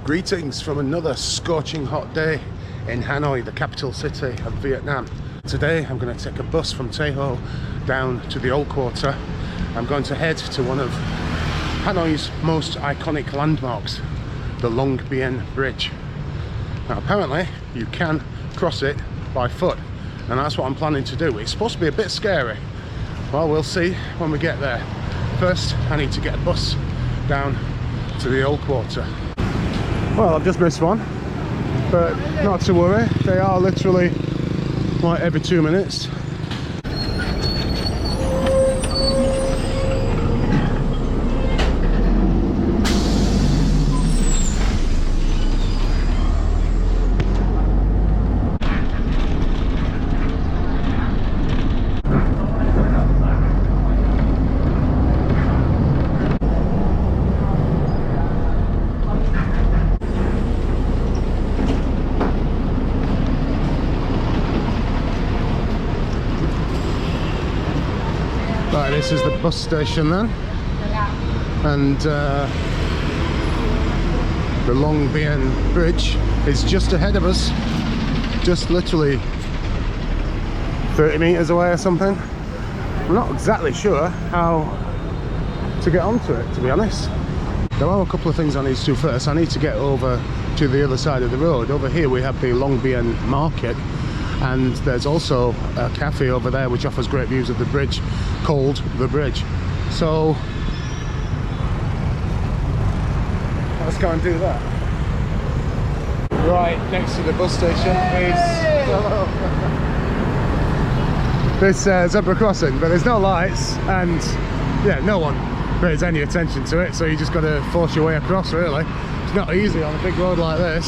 Greetings from another scorching hot day in Hanoi, the capital city of Vietnam. Today I'm going to take a bus from Tay Ho down to the Old Quarter. I'm going to head to one of Hanoi's most iconic landmarks, the Long Bien Bridge. Now apparently you can cross it by foot, and that's what I'm planning to do. It's supposed to be a bit scary. Well, we'll see when we get there. First I need to get a bus down to the Old Quarter. Well, I've just missed one, but not to worry, they are literally like every 2 minutes. Right, this is the bus station then, and the Long Bien Bridge is just ahead of us, just literally 30 meters away or something. I'm not exactly sure how to get onto it, to be honest. There are a couple of things I need to do first. I need to get over to the other side of the road. Over here we have the Long Bien Market, and there's also a cafe over there which offers great views of the bridge, called The Bridge. So let's go and do that. Right next to the bus station is this zebra crossing, but there's no lights, and yeah, no one pays any attention to it, so you just got to force your way across, really. It's not easy on a big road like this.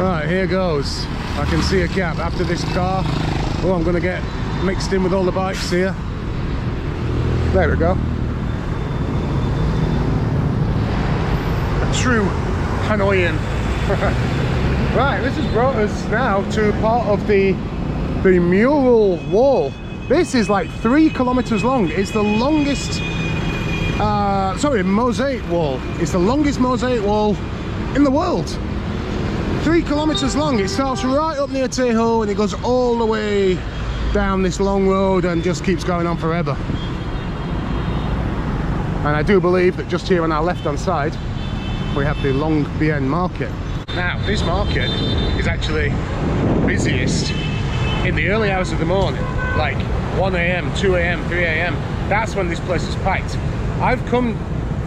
Right, here goes. I can see a cab after this car. Oh, I'm going to get mixed in with all the bikes here. There we go. A true Hanoian. Right, this has brought us now to part of the mural wall. This is like 3 kilometers long. It's the longest, mosaic wall. It's the longest mosaic wall in the world. 3 kilometers long. It starts right up near Tay Ho and it goes all the way down this long road and just keeps going on forever. And I do believe that just here on our left hand side we have the Long Bien Market. Now this market is actually busiest in the early hours of the morning, like 1 AM, 2 AM, 3 AM. That's when this place is packed. I've come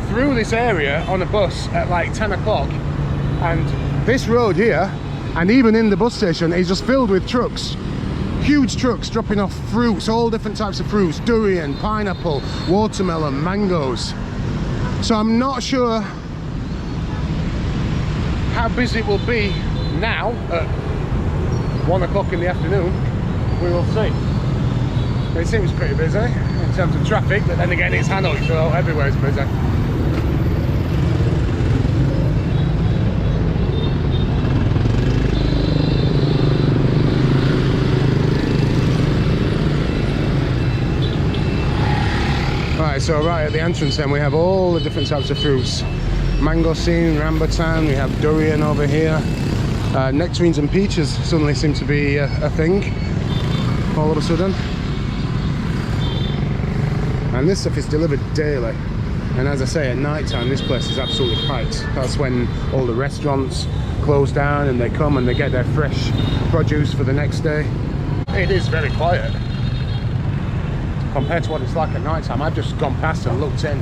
through this area on a bus at like 10 o'clock, and this road here, and even in the bus station, is just filled with trucks. Huge trucks dropping off fruits, all different types of fruits, durian, pineapple, watermelon, mangoes. So I'm not sure how busy it will be now at 1 o'clock in the afternoon. We will see. It seems pretty busy in terms of traffic, but then again it's Hanoi, so everywhere is busy. Right, so right at the entrance then we have all the different types of fruits. Mangosteen, rambutan, we have durian over here. Nectarines and peaches suddenly seem to be a thing all of a sudden. And this stuff is delivered daily. And as I say, at night time this place is absolutely packed. That's when all the restaurants close down and they come and they get their fresh produce for the next day. It is very quiet compared to what it's like at night time. I've just gone past and looked in,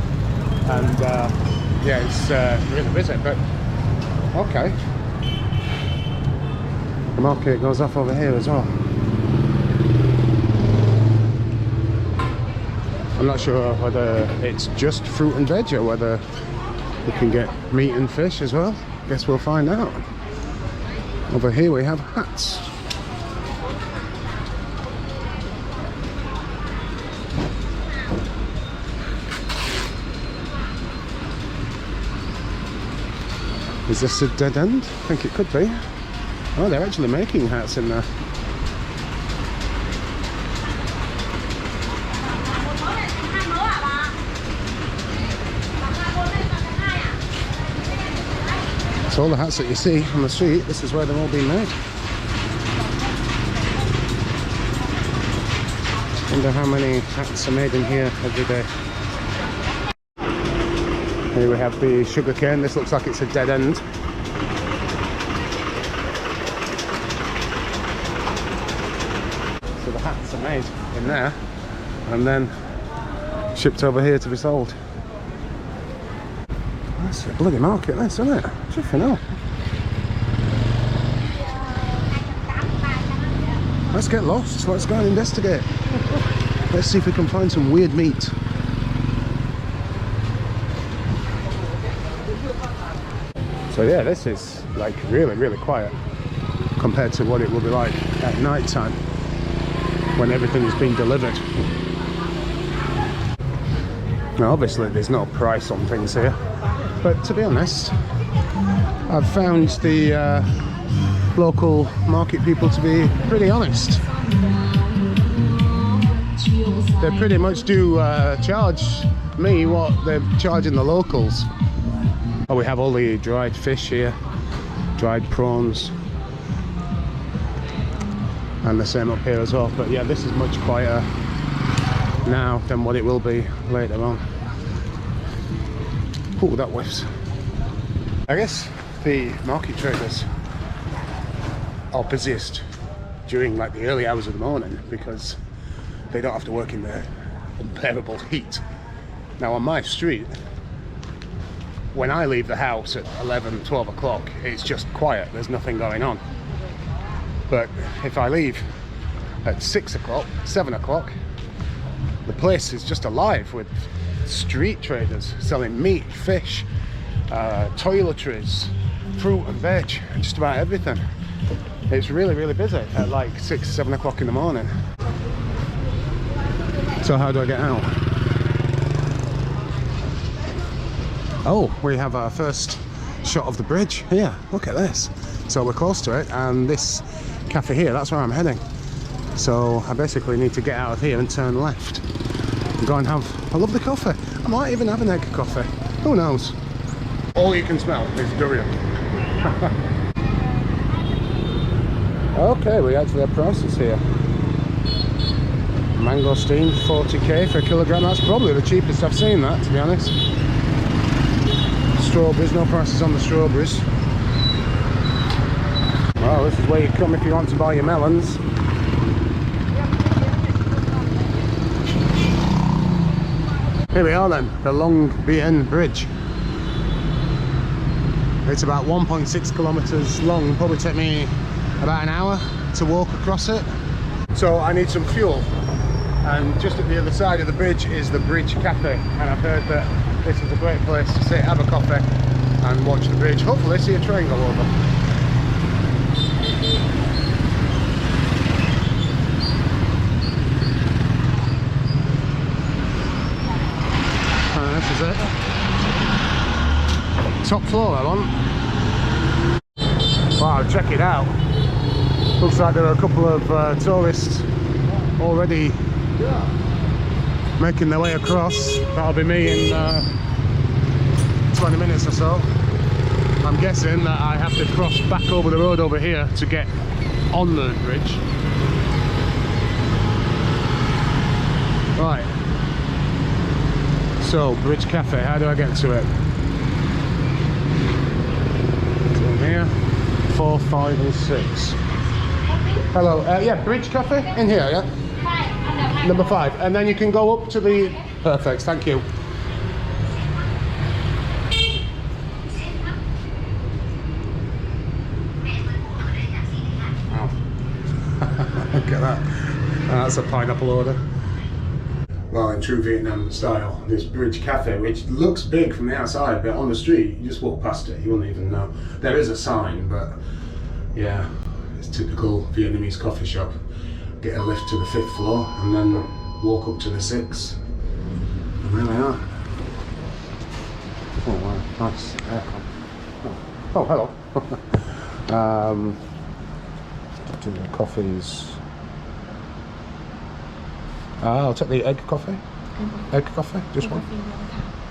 and yeah, it's really busy, but okay. The market goes off over here as well. I'm not sure whether it's just fruit and veg or whether we can get meat and fish as well. Guess we'll find out. Over here we have hats. Is this a dead end? I think it could be. Oh, they're actually making hats in there. So all the hats that you see on the street, this is where they're all being made. Wonder how many hats are made in here every day. Here we have the sugar cane. This looks like it's a dead end. So the hats are made in there and then shipped over here to be sold. That's a bloody market, this, isn't it? Chiffin hell. Let's get lost. Let's go and investigate. Let's see if we can find some weird meat. So yeah, this is like really quiet compared to what it will be like at night time when everything is being delivered. Now obviously there's no price on things here, but to be honest, I've found the local market people to be pretty honest. They pretty much do charge me what they're charging the locals. Oh, we have all the dried fish here, dried prawns, and the same up here as well. But yeah, this is much quieter now than what it will be later on. Oh, that whiffs. I guess the market traders are busiest during like the early hours of the morning because they don't have to work in the unbearable heat. Now on my street, when I leave the house at 11, 12 o'clock, it's just quiet, there's nothing going on. But if I leave at 6 o'clock, 7 o'clock, the place is just alive with street traders selling meat, fish, toiletries, fruit and veg, and just about everything. It's really busy at like 6, 7 o'clock in the morning. So how do I get out? Oh, we have our first shot of the bridge here. Look at this. So we're close to it, and this cafe here, that's where I'm heading. So I basically need to get out of here and turn left and go and have a lovely coffee. I might even have an egg coffee. Who knows? All you can smell is durian. Okay, we actually have prices here. Mangosteen, 40k for a kilogram. That's probably the cheapest I've seen that, to be honest. Strawberries, no prices on the strawberries. Well, this is where you come if you want to buy your melons. Here we are then, the Long Bien Bridge. It's about 1.6 kilometers long. It'll probably take me about an hour to walk across it. So I need some fuel. And just at the other side of the bridge is the Bridge Cafe. And I've heard that this is a great place to sit, have a coffee and watch the bridge. Hopefully see a train go over. And this is it. Top floor I want. Wow, check it out. Looks like there are a couple of tourists already making their way across. That'll be me in 20 minutes or so. I'm guessing that I have to cross back over the road over here to get on the bridge. Right. So, Bridge Cafe, how do I get to it? It's in here. 4, 5 and 6. Hello, yeah, Bridge Cafe in here, yeah? Number 5, and then you can go up to the... Perfect, thank you. Wow. Look at that. That's a pineapple order. Well, in true Vietnam style, this Bridge Cafe, which looks big from the outside, but on the street, you just walk past it, you wouldn't even know. There is a sign, but yeah, it's typical Vietnamese coffee shop. Get a lift to the 5th floor and then walk up to the 6th. And there we are. Oh wow, nice aircon. Oh, hello. Do the coffees. I'll take the egg coffee. Egg coffee, just one.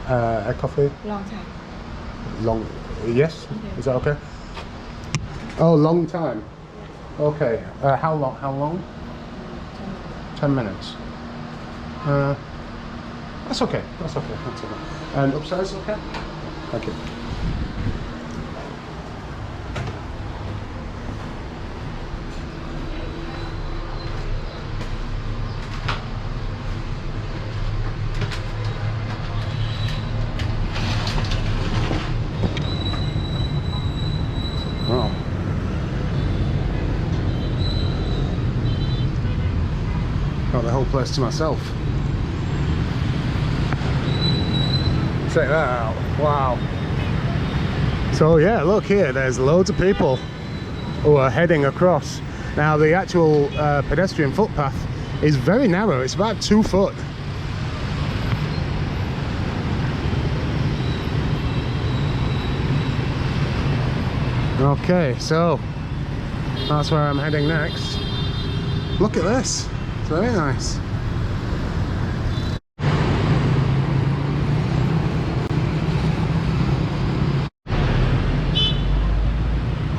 Egg coffee. Long, yes? Is that okay? Oh, long time? Okay. How long? How long? 10 minutes. That's okay. That's okay. That's okay. And upsize, okay? Thank you. Oh. Got the whole place to myself. Check that out. Wow. So yeah, look here, there's loads of people who are heading across. Now the actual pedestrian footpath is very narrow. It's about 2 foot. Okay, so that's where I'm heading next. Look at this. It's very nice.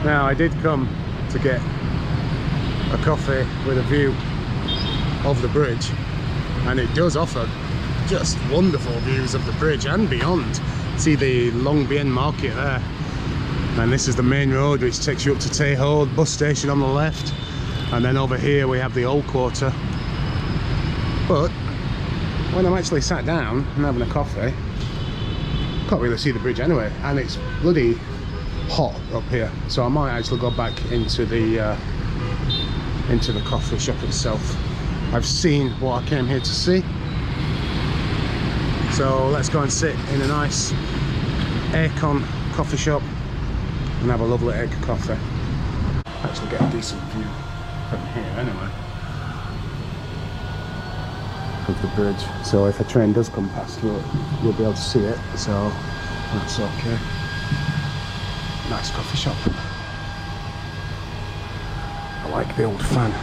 Now I did come to get a coffee with a view of the bridge, and it does offer just wonderful views of the bridge and beyond. See the Long Bien market there, and this is the main road which takes you up to Tay Ho, bus station on the left, and then over here we have the old quarter. But when I'm actually sat down and having a coffee, can't really see the bridge anyway, and it's bloody hot up here, so I might actually go back into the coffee shop itself. I've seen what I came here to see, so let's go and sit in a nice aircon coffee shop and have a lovely egg coffee. Actually get a decent view from here anyway of the bridge, so if a train does come past, you'll be able to see it, so that's okay. Nice coffee shop. I like the old fan.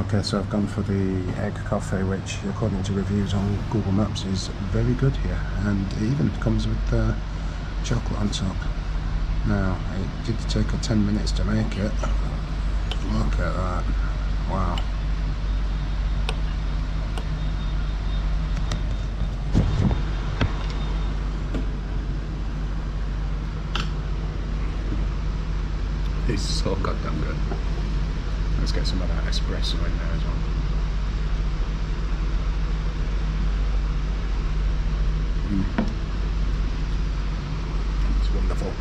Okay, so I've gone for the egg coffee, which according to reviews on Google Maps is very good here, and it even comes with chocolate on top. Now, it did take her 10 minutes to make it. Look at that. Wow. It's so goddamn good. Let's get some of that espresso in there as well. It's wonderful.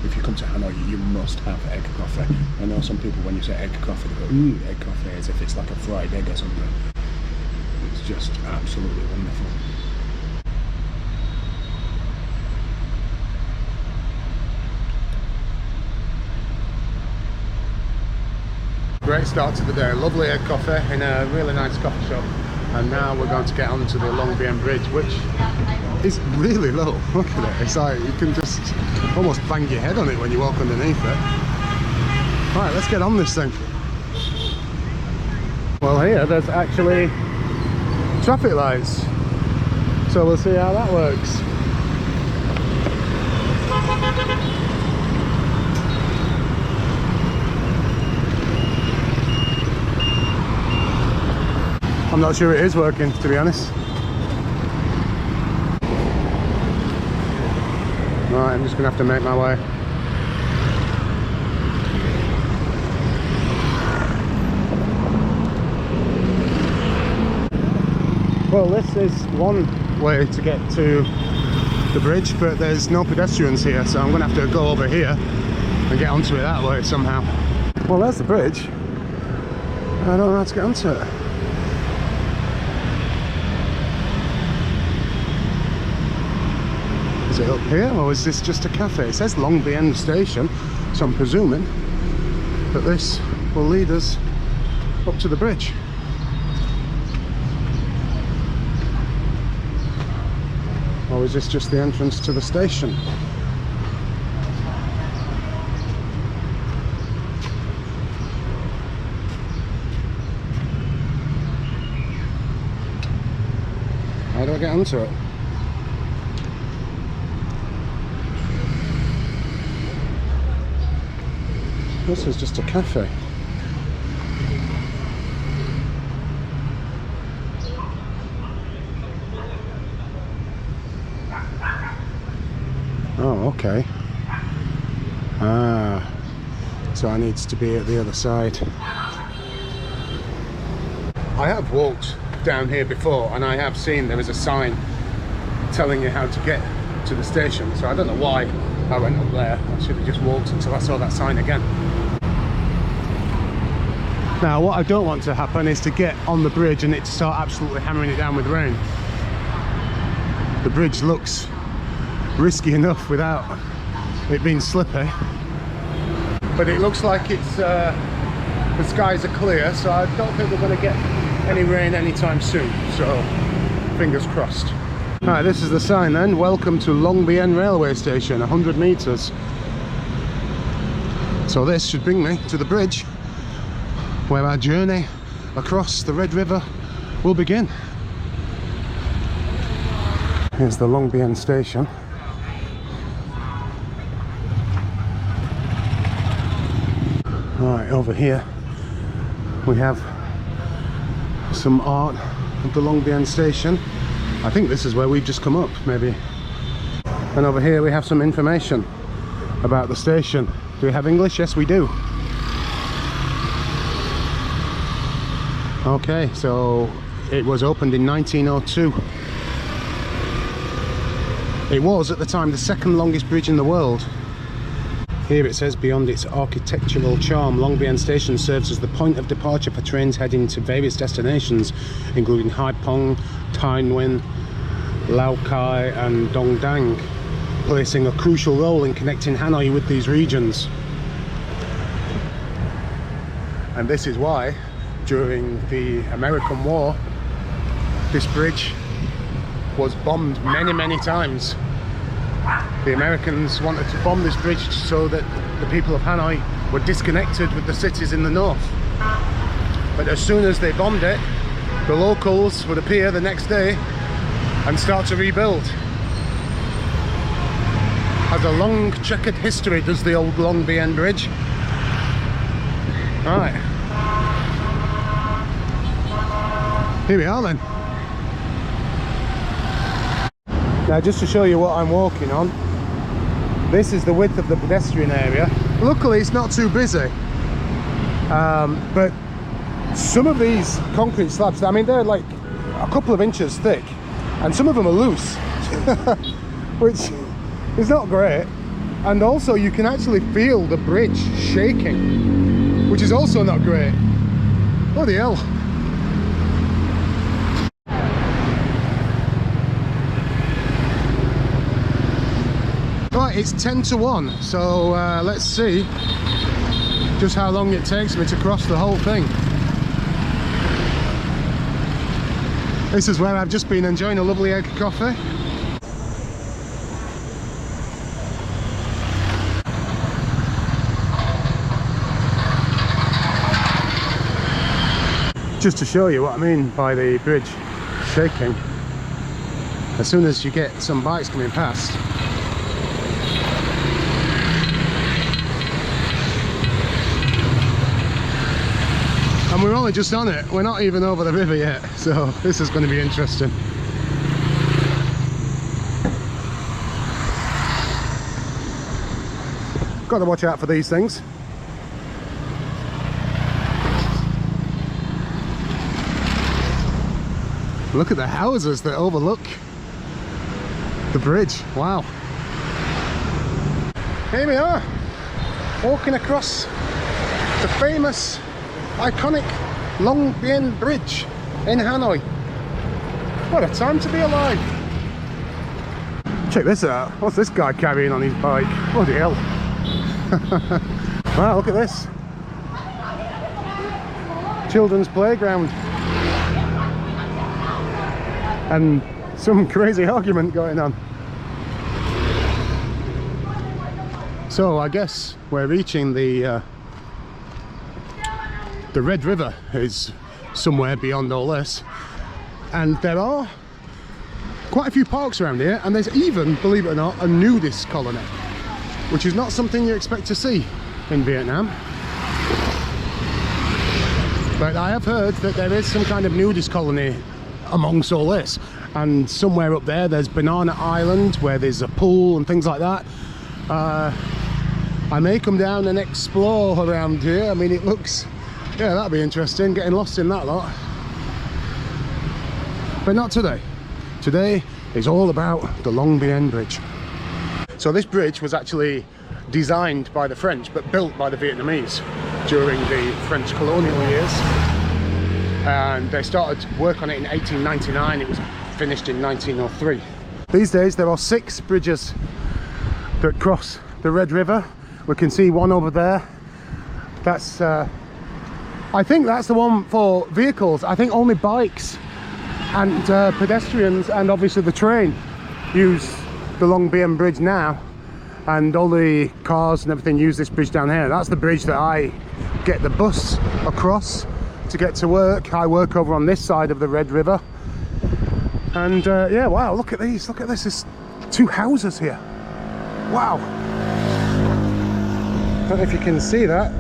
If you come to Hanoi, you must have egg coffee. I know some people, when you say egg coffee, they go, ooh, egg coffee, as if it's like a fried egg or something. It's just absolutely wonderful. Great start to the day. Lovely egg coffee in a really nice coffee shop, and now we're going to get onto the Long Bien Bridge, which is really low. Look at it. It's like you can just almost bang your head on it when you walk underneath it. Right, let's get on this thing. Well, here there's actually traffic lights, so we'll see how that works. I'm not sure it is working, to be honest. Right, I'm just going to have to make my way. Well, this is one way to get to the bridge, but there's no pedestrians here, so I'm going to have to go over here and get onto it that way somehow. Well, there's the bridge. I don't know how to get onto it. Is it up here, or is this just a cafe? It says Long Bien Station, so I'm presuming that this will lead us up to the bridge. Or is this just the entrance to the station? How do I get onto it? This is just a cafe. Oh, okay. Ah, so I need to be at the other side. I have walked down here before and I have seen there is a sign telling you how to get to the station, so I don't know why I went up there. I should have just walked until I saw that sign again. Now what I don't want to happen is to get on the bridge and it to start absolutely hammering it down with rain. The bridge looks risky enough without it being slippy, but it looks like it's the skies are clear, so I don't think we're going to get any rain anytime soon, so fingers crossed. Alright, this is the sign then. Welcome to Long Bien railway station, 100 meters. So this should bring me to the bridge where our journey across the Red River will begin. Here's the Long Bien station. Right, over here we have some art of the Long Bien station. I think this is where we've just come up, maybe. And over here we have some information about the station. Do we have English? Yes, we do. Okay, so it was opened in 1902. It was at the time the second longest bridge in the world. Here it says, beyond its architectural charm, Long Bien Station serves as the point of departure for trains heading to various destinations, including Hai Phong, Tai Nguyen, Lao Cai and Dong Dang, placing a crucial role in connecting Hanoi with these regions. And this is why, during the American War, this bridge was bombed many times. The Americans wanted to bomb this bridge so that the people of Hanoi were disconnected with the cities in the north. But as soon as they bombed it, the locals would appear the next day and start to rebuild. Has a long checkered history, does the old Long Bien Bridge. Right. Here we are then. Now just to show you what I'm walking on, this is the width of the pedestrian area. Luckily it's not too busy, but some of these concrete slabs, I mean they're like a couple of inches thick and some of them are loose, which is not great. And also you can actually feel the bridge shaking, which is also not great. Bloody hell. Right, it's 10 to 1, so let's see just how long it takes me to cross the whole thing. This is where I've just been enjoying a lovely egg coffee. Just to show you what I mean by the bridge shaking, as soon as you get some bikes coming past, and we're only just on it, we're not even over the river yet, so this is going to be interesting. Got to watch out for these things. Look at the houses that overlook the bridge. Wow. Here we are, walking across the famous, iconic Long Bien Bridge in Hanoi. What a time to be alive. Check this out. What's this guy carrying on his bike? Bloody hell. Wow, look at this. Children's playground. And some crazy argument going on. So I guess we're reaching the Red River is somewhere beyond all this, and there are quite a few parks around here, and there's even, believe it or not, a nudist colony, which is not something you expect to see in Vietnam. But I have heard that there is some kind of nudist colony amongst all this, and somewhere up there there's Banana Island where there's a pool and things like that. I may come down and explore around here. I mean, it looks, yeah, that'd be interesting, getting lost in that lot. But not today. Today is all about the Long Bien Bridge. So this bridge was actually designed by the French but built by the Vietnamese during the French colonial years, and they started work on it in 1899. It was finished in 1903. These days there are 6 bridges that cross the Red River. We can see one over there. That's I think that's the one for vehicles. I think only bikes and pedestrians and obviously the train use the Long Bien Bridge now, and all the cars and everything use this bridge down here. That's the bridge that I get the bus across to get to work. I work over on this side of the Red River, and yeah, wow, look at these, look at this. There's 2 houses here. Wow, I don't know if you can see that,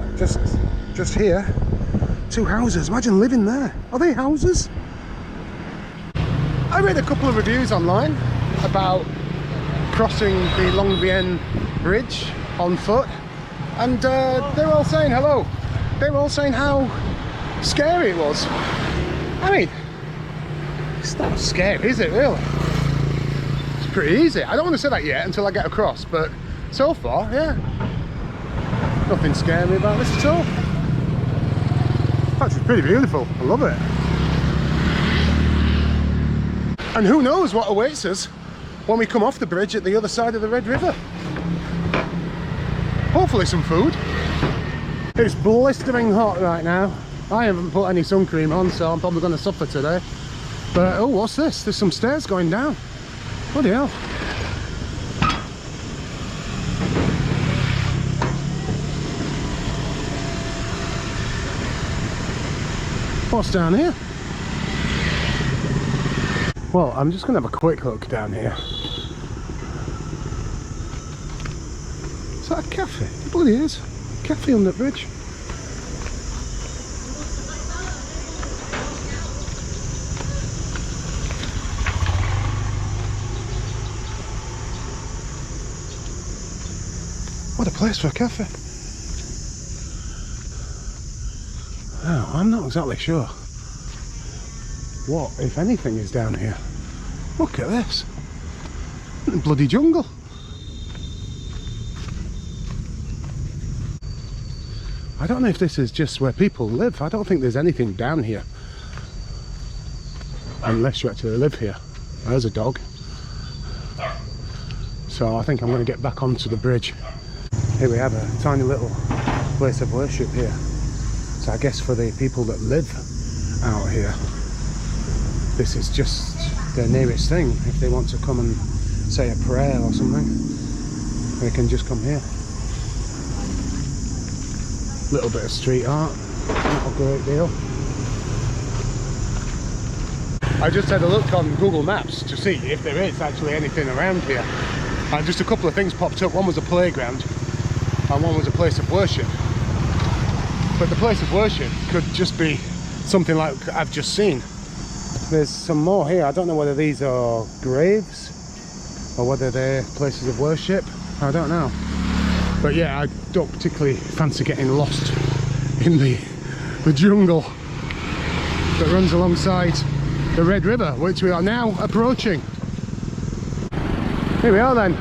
just here, 2 houses. Imagine living there. Are they houses? I read a couple of reviews online about crossing the Long Bien Bridge on foot, and they were all saying hello. They were all saying how scary it was. I mean, it's not scary, is it really? It's pretty easy. I don't want to say that yet until I get across, but so far, yeah, nothing scary about this at all. Actually, pretty beautiful. I love it. And who knows what awaits us when we come off the bridge at the other side of the Red River. Hopefully some food. It's blistering hot right now. I haven't put any sun cream on, so I'm probably going to suffer today. But oh, what's this? There's some stairs going down. Bloody hell. What's down here? Well, I'm just going to have a quick look down here. Is that a cafe? It bloody is. Cafe on the bridge. What a place for a cafe. Oh, I'm not exactly sure what, if anything, is down here. Look at this. Bloody jungle. I don't know if this is just where people live. I don't think there's anything down here. Unless you actually live here. There's a dog. So I think I'm going to get back onto the bridge. Here we have a tiny little place of worship here. So I guess for the people that live out here, this is just their nearest thing. If they want to come and say a prayer or something, they can just come here. Little bit of street art, not a great deal. I just had a look on Google Maps to see if there is actually anything around here, and just a couple of things popped up. One was a playground and one was a place of worship, but the place of worship could just be something like I've just seen. There's some more here. I don't know whether these are graves or whether they're places of worship. I don't know. But yeah, I don't particularly fancy getting lost in the jungle that runs alongside the Red River, which we are now approaching. Here we are then,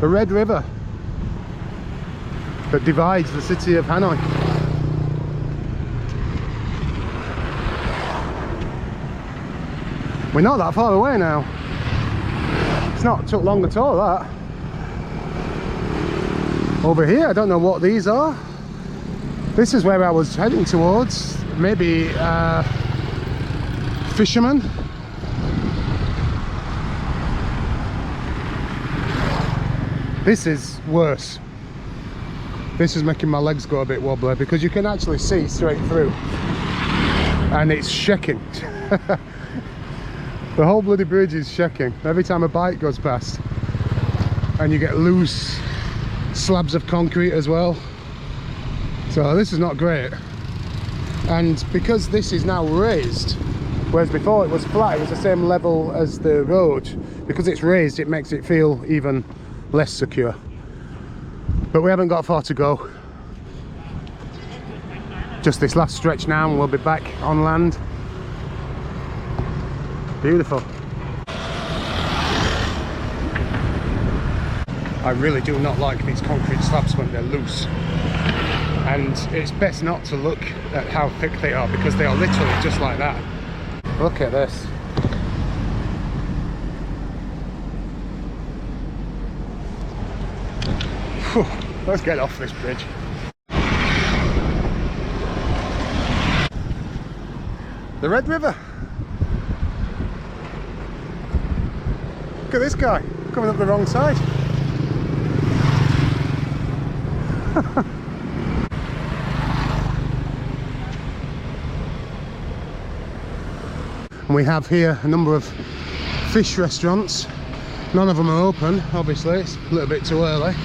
the Red River that divides the city of Hanoi. We're not that far away now. It's not took long at all, that. Over here, I don't know what these are. This is where I was heading towards. Maybe fishermen. This is worse. This is making my legs go a bit wobbly because you can actually see straight through and it's shaking. The whole bloody bridge is shaking every time a bike goes past. And you get loose slabs of concrete as well. So this is not great. And because this is now raised, whereas before it was flat, it was the same level as the road, because it's raised it makes it feel even less secure. But we haven't got far to go. Just this last stretch now and we'll be back on land. Beautiful. I really do not like these concrete slabs when they're loose. And it's best not to look at how thick they are, because they are literally just like that. Look at this. Whew, let's get off this bridge. The Red River. Look at this guy coming up the wrong side. And we have here a number of fish restaurants. None of them are open, obviously, it's a little bit too early.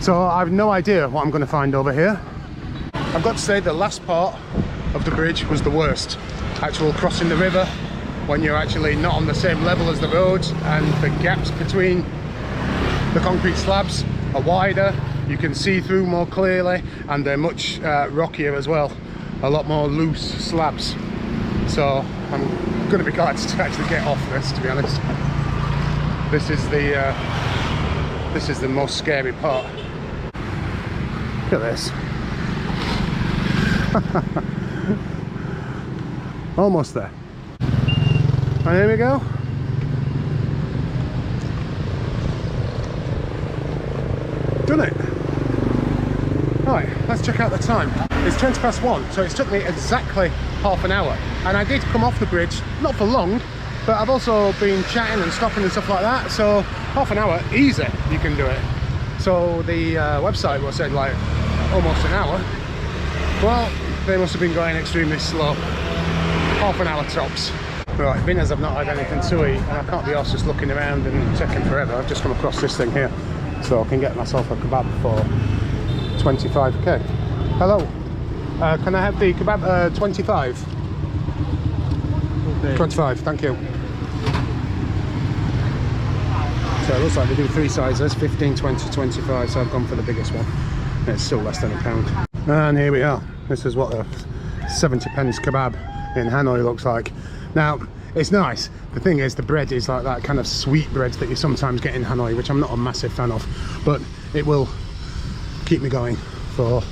So I have no idea what I'm going to find over here. I've got to say the last part of the bridge was the worst. Actual crossing the river when you're actually not on the same level as the road, and the gaps between the concrete slabs are wider, you can see through more clearly, and they're much rockier as well. A lot more loose slabs. So I'm going to be glad to actually get off this, to be honest. This is the most scary part. Look at this. Almost there. And here we go. Done it. Right, let's check out the time. It's 1:20, so it's took me exactly half an hour. And I did come off the bridge, not for long, but I've also been chatting and stopping and stuff like that. So half an hour, easy, you can do it. So the website was said like almost an hour. Well, they must have been going extremely slow. Half an hour tops. Right, being as I've not had anything to eat, and I can't be arsed just looking around and taking forever, I've just come across this thing here. So I can get myself a kebab for 25k. Hello, can I have the kebab 25? Okay. 25, thank you. So it looks like they do three sizes, 15, 20, 25, so I've gone for the biggest one. It's still less than £1. And here we are. This is what a 70p kebab in Hanoi looks like. Now, it's nice. The thing is, the bread is like that kind of sweet bread that you sometimes get in Hanoi, which I'm not a massive fan of, but it will keep me going for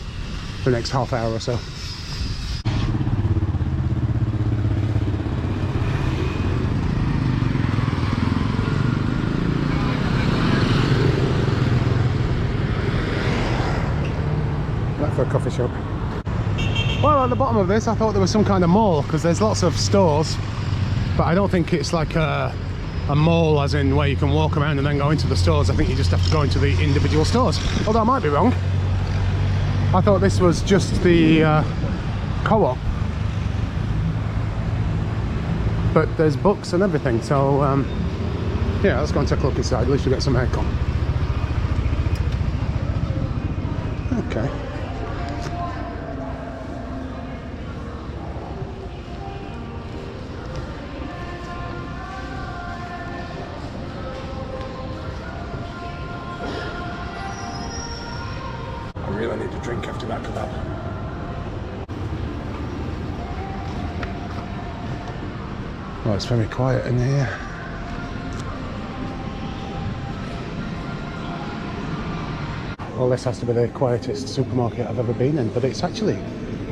the next half hour or so. Right for a coffee shop. Well, at the bottom of this, I thought there was some kind of mall, because there's lots of stores, but I don't think it's like a mall as in where you can walk around and then go into the stores. I think you just have to go into the individual stores, although I might be wrong. I thought this was just the co-op, but there's books and everything, so yeah, let's go and take a look inside. At least we get some aircon. Okay. I really need a drink after that kebab. Oh, it's very quiet in here. Well, this has to be the quietest supermarket I've ever been in, but it's actually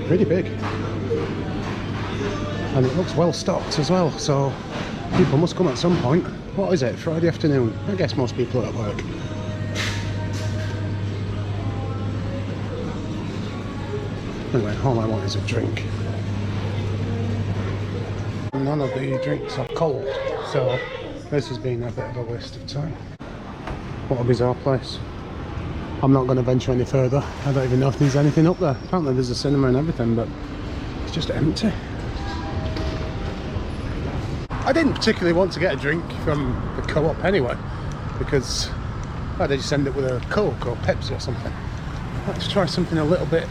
really big. And it looks well stocked as well, so people must come at some point. What is it, Friday afternoon? I guess most people are at work. Anyway, all I want is a drink. None of the drinks are cold, so this has been a bit of a waste of time. What a bizarre place. I'm not going to venture any further. I don't even know if there's anything up there. Apparently there's a cinema and everything, but it's just empty. I didn't particularly want to get a drink from the co-op anyway, because they just end up with a Coke or Pepsi or something. Let's try something a little bit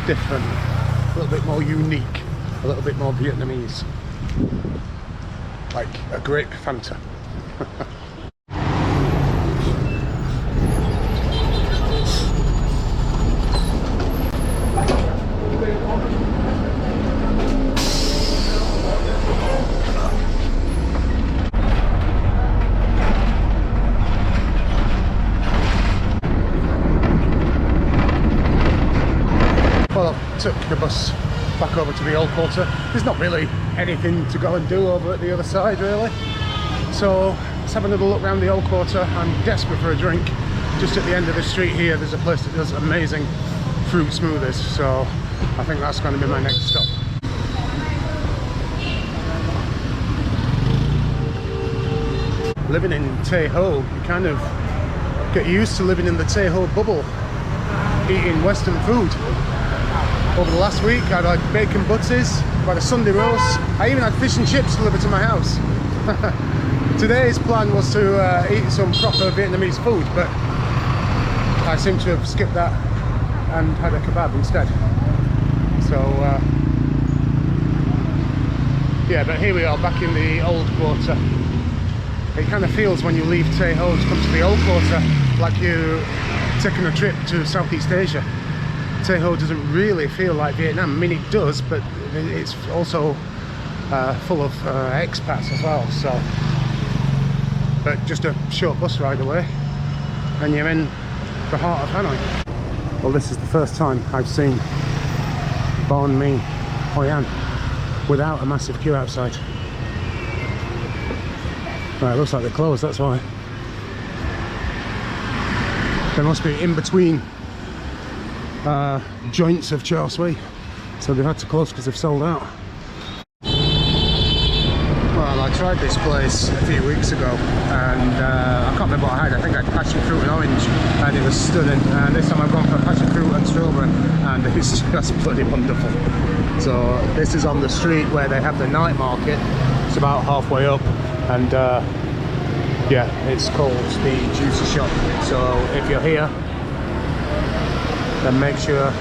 different, a little bit more unique, a little bit more Vietnamese, like a grape Fanta. Well, I took the bus back over to the old quarter. There's not really anything to go and do over at the other side, really. So let's have another look around the old quarter. I'm desperate for a drink. Just at the end of the street here, there's a place that does amazing fruit smoothies. So I think that's going to be my next stop. Living in Tay Ho, you kind of get used to living in the Tay Ho bubble, eating Western food. Over the last week, I've had bacon butties, I've had a Sunday roast, I even had fish and chips delivered to my house. Today's plan was to eat some proper Vietnamese food, but I seem to have skipped that and had a kebab instead. So, yeah, but here we are back in the old quarter. It kind of feels when you leave Tay Ho to come to the old quarter like you're taking a trip to Southeast Asia. Tay Ho doesn't really feel like Vietnam. I mean, it does, but it's also full of expats as well. So, but just a short bus ride away, and you're in the heart of Hanoi. Well, this is the first time I've seen Banh Mi Hoan without a massive queue outside. Right, it looks like they're closed. That's why. They must be in between joints of Char Sui, so they've had to close because they've sold out. Well, I tried this place a few weeks ago, and I can't remember what I had. I think I had passion fruit and orange, and it was stunning. And this time I've gone for passion fruit and strawberry, and it's just bloody wonderful. So this is on the street where they have the night market. It's about halfway up, and yeah, it's called the Juicy Shop. So if you're here, then make sure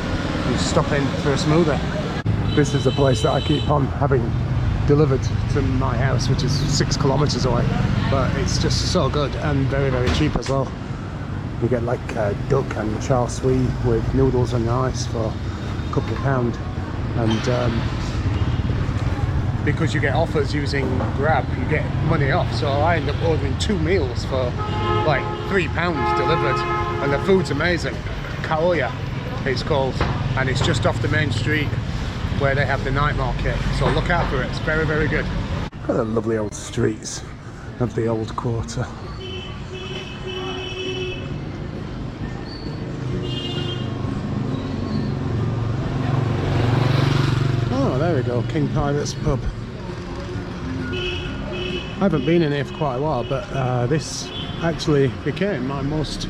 you stop in for a smoothie. This is the place that I keep on having delivered to my house, which is 6 kilometers away, but it's just so good and very, very cheap as well. You get like duck and char sui with noodles and rice for a couple of £, and because you get offers using Grab, you get money off. So I end up ordering 2 meals for like £3 delivered, and the food's amazing. Kaoya it's called, and it's just off the main street where they have the night market, so look out for it. It's very, very good. Got the lovely old streets of the old quarter. Oh, there we go, King Pirate's pub. I haven't been in here for quite a while, but this actually became my most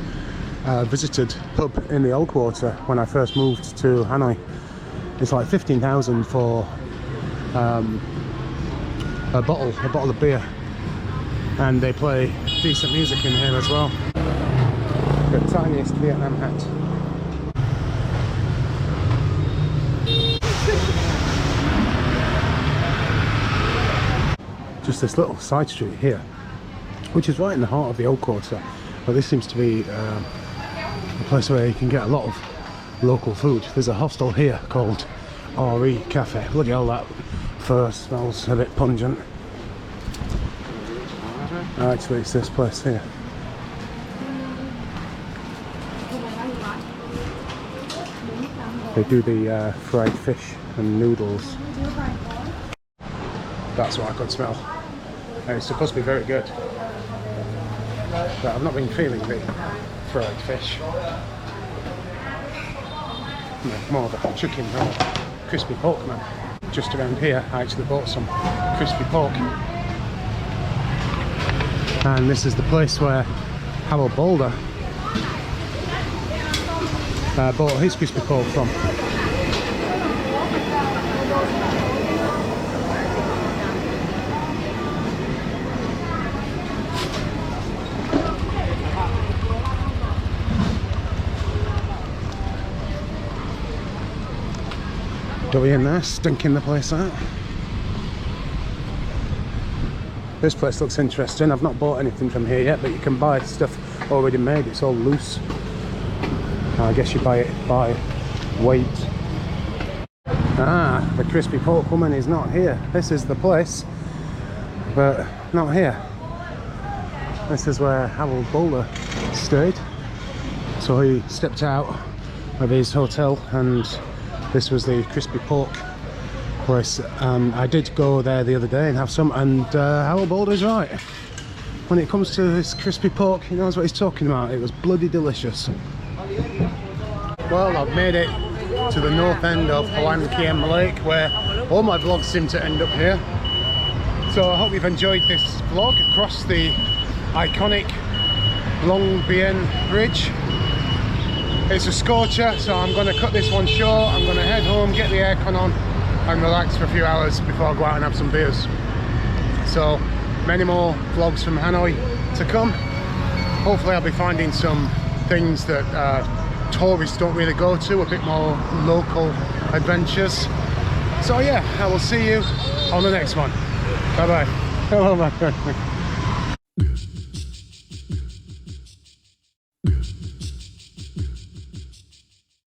visited pub in the old quarter when I first moved to Hanoi. It's like 15,000 for a bottle of beer, and they play decent music in here as well. The tiniest Vietnam hat. Just this little side street here, which is right in the heart of the old quarter, but this seems to be a place where you can get a lot of local food. There's a hostel here called RE Cafe. Bloody hell, that fur smells a bit pungent. Actually, it's this place here. They do the fried fish and noodles. That's what I could smell. And it's supposed to be very good, but I've not been feeling the fried fish. More of a chicken or crispy pork man. Just around here I actually bought some crispy pork, and this is the place where Harold Boulder bought his crispy pork from. Dubby in there, stinking the place out. This place looks interesting. I've not bought anything from here yet, but you can buy stuff already made. It's all loose. I guess you buy it by weight. Ah, the crispy pork woman is not here. This is the place, but not here. This is where Harold Boulder stayed. So he stepped out of his hotel and this was the crispy pork place. I did go there the other day and have some, and Harold Boulder's right. When it comes to this crispy pork, he knows what he's talking about. It was bloody delicious. Well, I've made it to the north end of Hoan Kiem Lake, where all my vlogs seem to end up here. So I hope you've enjoyed this vlog across the iconic Long Bien Bridge. It's a scorcher, so I'm going to cut this one short. I'm going to head home, get the aircon on and relax for a few hours before I go out and have some beers. So many more vlogs from Hanoi to come. Hopefully I'll be finding some things that tourists don't really go to, a bit more local adventures. So yeah, I will see you on the next one. Bye bye. Oh my God.